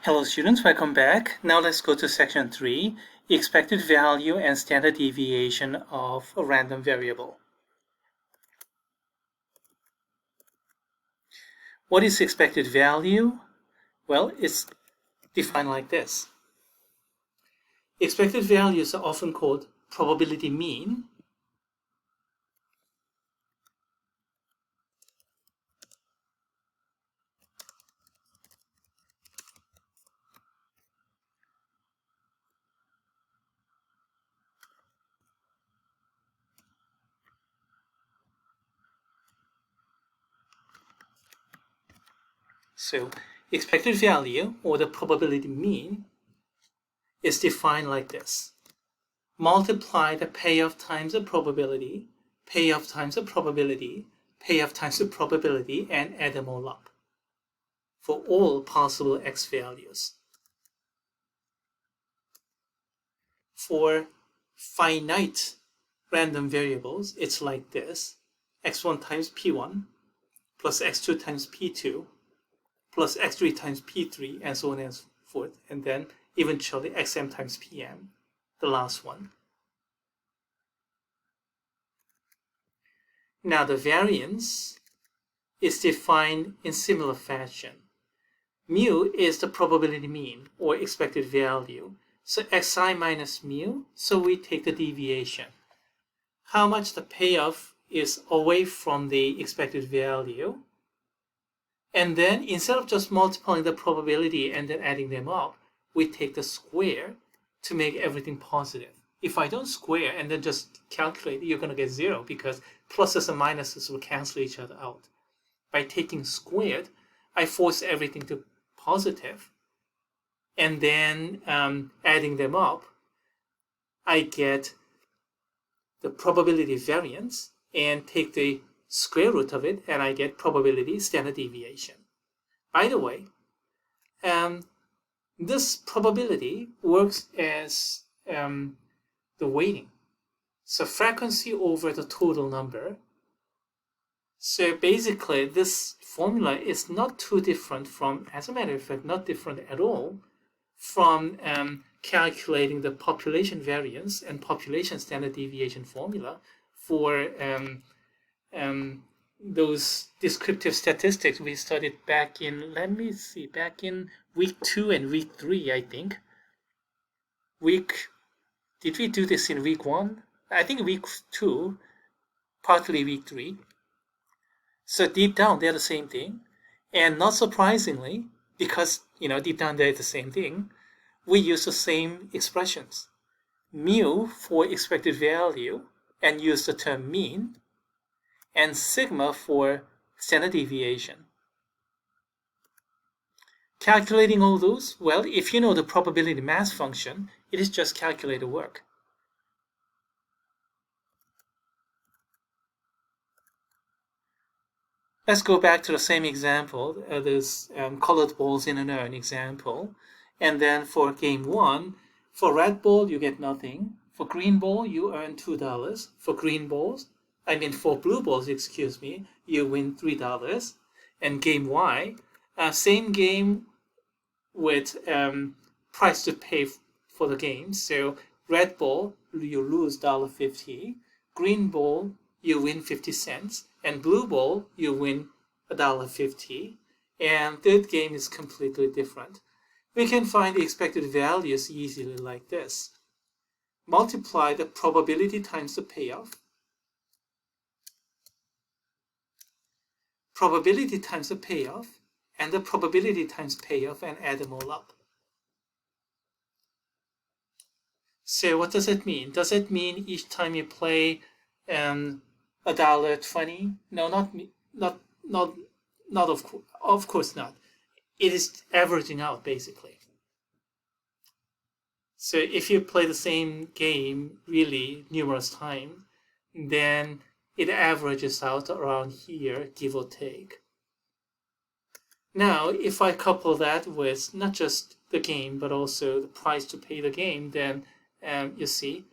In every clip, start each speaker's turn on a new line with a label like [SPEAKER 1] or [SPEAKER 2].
[SPEAKER 1] Hello students, welcome back. Now let's go to section 3, expected value and standard deviation of a random variable. What is expected value? Well, it's defined like this. Expected values are often called probability mean. So expected value, or the probability mean, is defined like this. Multiply the payoff times the probability, payoff times the probability, payoff times the probability, and add them all up for all possible x values. For finite random variables, it's like this: x1 times p1 plus x2 times p2 plus x3 times p3, and so on and so forth, and then eventually xm times pm, the last one. Now the variance is defined in similar fashion. Mu is the probability mean, or expected value. So xi minus mu, so we take the deviation. How much the payoff is away from the expected value. And then instead of just multiplying the probability and then adding them up, we take the square to make everything positive. If I don't square and then just calculate, you're going to get 0 because pluses and minuses will cancel each other out. By taking squared, I force everything to positive. And then adding them up, I get the probability variance and take the square root of it, and I get probability standard deviation. By the way, this probability works as the weighting. So frequency over the total number. So basically, this formula is not too different from, as a matter of fact, not different at all from calculating the population variance and population standard deviation formula for those descriptive statistics we studied back in, back in week 2 and week 3, I think. Did we do this in week 1? I think week 2, partly week 3. So deep down, they're the same thing. And not surprisingly, because, deep down they're the same thing, we use the same expressions. Mu for expected value, and use the term mean, and sigma for standard deviation. Calculating all those, well, if you know the probability mass function, it is just calculator work. Let's go back to the same example, this colored balls in an urn example. And then for game 1, for red ball, you get nothing. For green ball, you earn $2. For blue balls, you win $3. And game Y, same game with price to pay for the game. So red ball, you lose $1.50. Green ball, you win 50 cents. And blue ball, you win $1.50. And third game is completely different. We can find the expected values easily like this. Multiply the probability times the payoff. Probability times the payoff, and the probability times payoff, and add them all up. So what does it mean? Does it mean each time you play $1.20? No, of course not. It is averaging out, basically. So if you play the same game really numerous times, then it averages out around here, give or take. Now, if I couple that with not just the game, but also the price to pay the game, then you see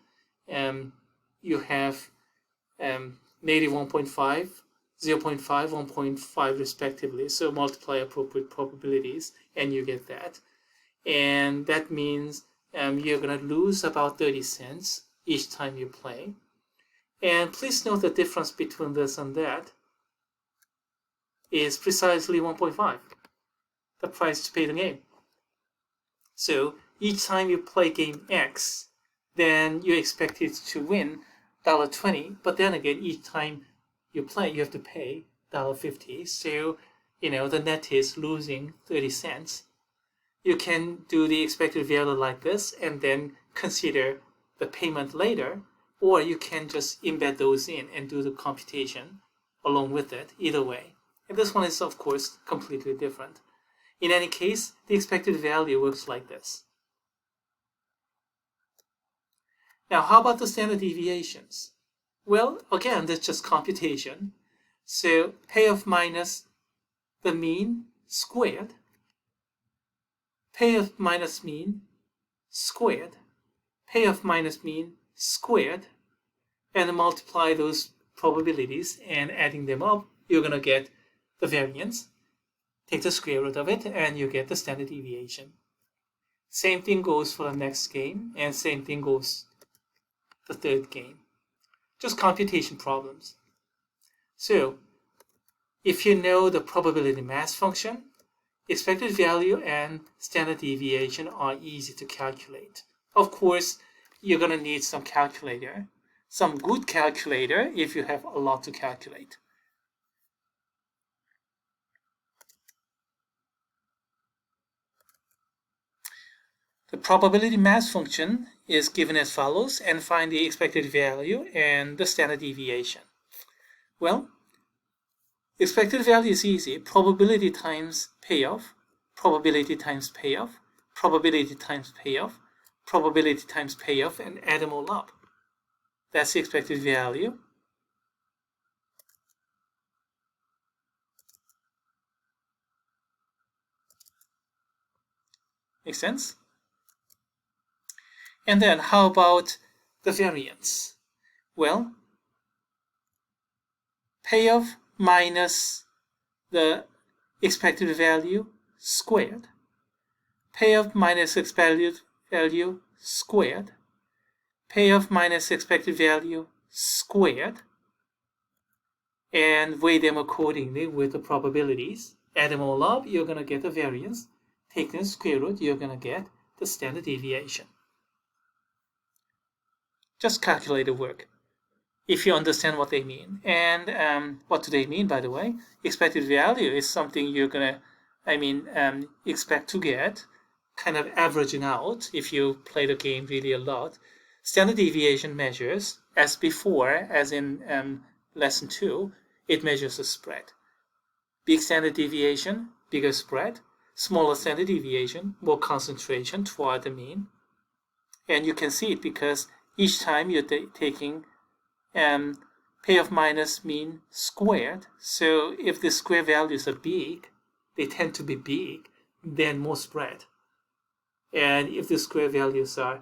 [SPEAKER 1] you have negative 1.5, 0.5, 1.5 respectively. So multiply appropriate probabilities and you get that. and that means you're going to lose about 30 cents each time you play. And please note the difference between this and that is precisely 1.5, the price to pay the game. So each time you play game X, then you expect it to win $1.20, but then again, each time you play, you have to pay $1.50. So, the net is losing 30 cents. You can do the expected value like this and then consider the payment later, or you can just embed those in and do the computation along with it, either way. And this one is, of course, completely different. In any case, the expected value works like this. Now, how about the standard deviations? Well, again, that's just computation. So payoff minus the mean squared, payoff minus mean squared, payoff minus mean squared, and multiply those probabilities, and adding them up, you're going to get the variance. Take the square root of it, and you get the standard deviation. Same thing goes for the next game, and same thing goes the third game. Just computation problems. So, if you know the probability mass function, expected value and standard deviation are easy to calculate. Of course, you're going to need some calculator, some good calculator if you have a lot to calculate. The probability mass function is given as follows, and find the expected value and the standard deviation. Well, expected value is easy. Probability times payoff, probability times payoff, probability times payoff, probability times payoff, and add them all up. That's the expected value. Make sense? And then how about the variance? Well, payoff minus the expected value squared, payoff minus expected value squared, payoff minus expected value squared, and weigh them accordingly with the probabilities. Add them all up, you're going to get the variance. Take the square root, you're going to get the standard deviation. Just calculator work, if you understand what they mean. And what do they mean, by the way? Expected value is something you're going to, expect to get, kind of averaging out if you play the game really a lot. Standard deviation measures, as before, as in lesson 2, it measures the spread. Big standard deviation, bigger spread. Smaller standard deviation, more concentration toward the mean. And you can see it because each time you're taking payoff minus mean squared. So if the square values are big, they tend to be big, then more spread. And if the square values are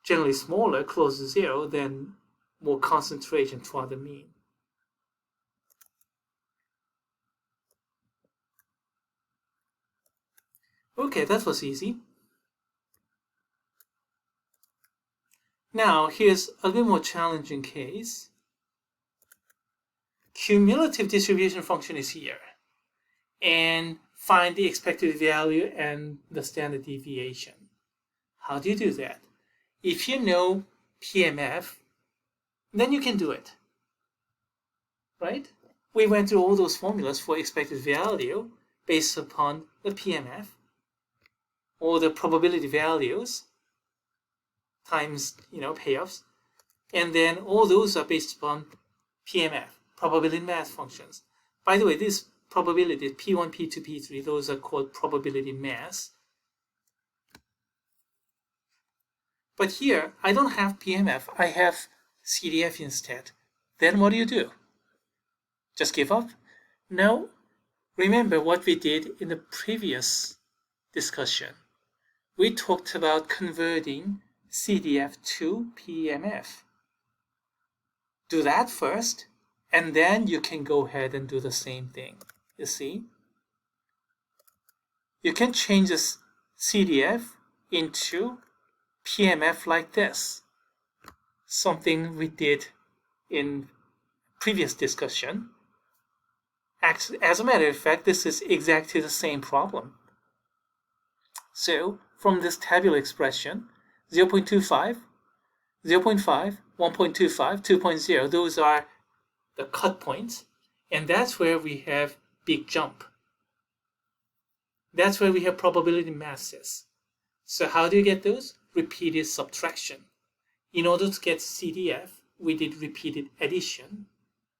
[SPEAKER 1] generally smaller, close to zero, then more concentration toward the mean. Okay, that was easy. Now, here's a little more challenging case. Cumulative distribution function is here. And find the expected value and the standard deviation. How do you do that? If you know PMF, then you can do it. Right? We went through all those formulas for expected value based upon the PMF, or the probability values times payoffs, and then all those are based upon PMF, probability mass functions. By the way, these probabilities P1, P2, P3, those are called probability mass. But here I don't have PMF, I have CDF instead. Then what do? Just give up? No. Remember what we did in the previous discussion. We talked about converting CDF to PMF. Do that first, and then you can go ahead and do the same thing. You see? You can change this CDF into PMF like this. Something we did in previous discussion. As a matter of fact, this is exactly the same problem. So from this tabular expression, 0.25, 0.5, 1.25, 2.0, those are the cut points, and that's where we have big jump. That's where we have probability masses. So how do you get those? Repeated subtraction. In order to get CDF, we did repeated addition.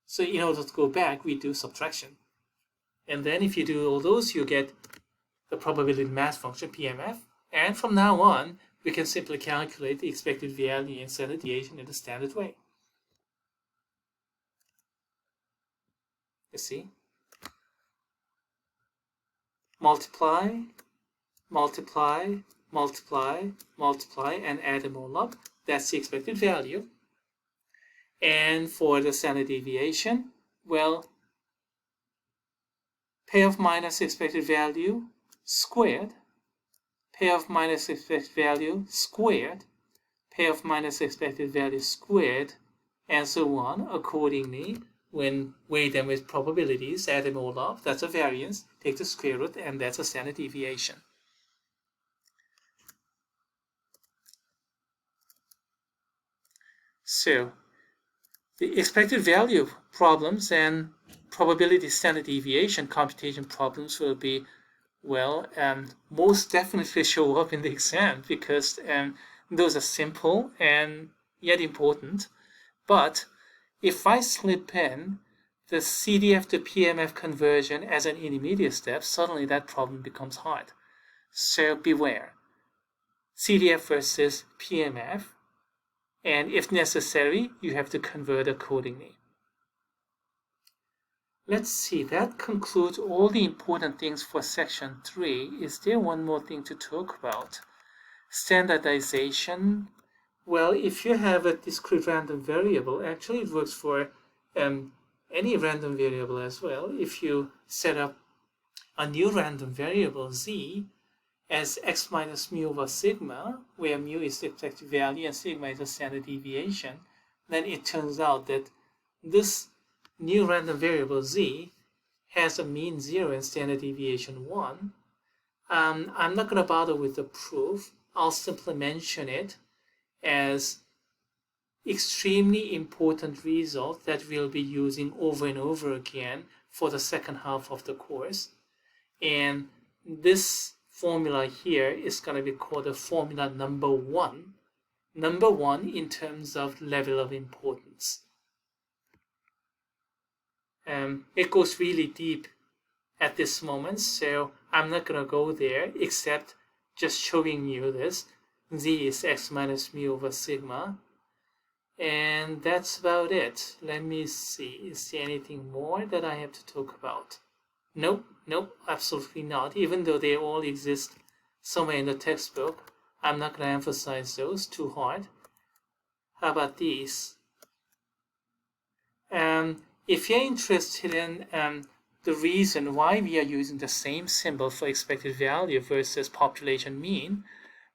[SPEAKER 1] So in order to go back, we do subtraction. And then if you do all those, you get the probability mass function, PMF. And from now on, we can simply calculate the expected value in standard deviation in the standard way. You see? Multiply, multiply, multiply, multiply, and add them all up. That's the expected value. And for the standard deviation, well, payoff minus expected value squared, payoff minus expected value squared, payoff minus expected value squared, and so on accordingly. When weigh them with probabilities, add them all up, that's a variance, take the square root, and that's a standard deviation. So the expected value problems and probability standard deviation computation problems will be, well, most definitely show up in the exam because those are simple and yet important. But if I slip in the CDF to PMF conversion as an intermediate step, suddenly that problem becomes hard. So beware. CDF versus PMF, and if necessary, you have to convert accordingly. Let's see, that concludes all the important things for section 3. Is there one more thing to talk about? Standardization. Well, if you have a discrete random variable, actually it works for any random variable as well. If you set up a new random variable z as x minus mu over sigma, where mu is the expected value and sigma is the standard deviation, then it turns out that this new random variable z has a mean 0 and standard deviation 1. I'm not going to bother with the proof. I'll simply mention it as extremely important result that we'll be using over and over again for the second half of the course. And this formula here is going to be called the formula number 1. Number 1 in terms of level of importance. It goes really deep at this moment, so I'm not going to go there except just showing you this. Z is x minus mu over sigma. And that's about it. Let me see. Is there anything more that I have to talk about? Nope, absolutely not. Even though they all exist somewhere in the textbook, I'm not going to emphasize those too hard. How about these? If you're interested in the reason why we are using the same symbol for expected value versus population mean,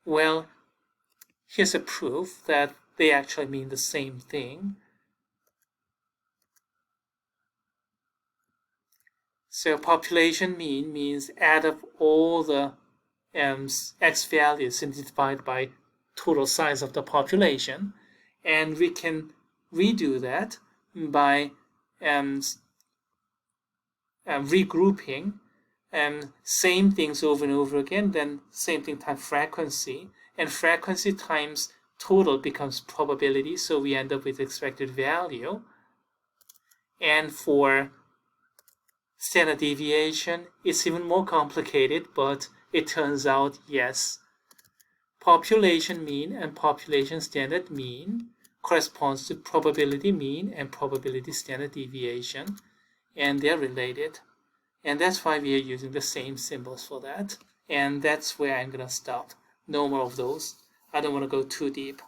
[SPEAKER 1] well, here's a proof that they actually mean the same thing. So population mean means add up all the x values and divide by total size of the population. And we can redo that by regrouping same things over and over again, then same thing times frequency, and frequency times total becomes probability, so we end up with expected value. And for standard deviation, it's even more complicated, but it turns out, yes, population mean and population standard mean corresponds to probability mean and probability standard deviation, and they're related. And that's why we are using the same symbols for that. And that's where I'm going to stop. No more of those. I don't want to go too deep.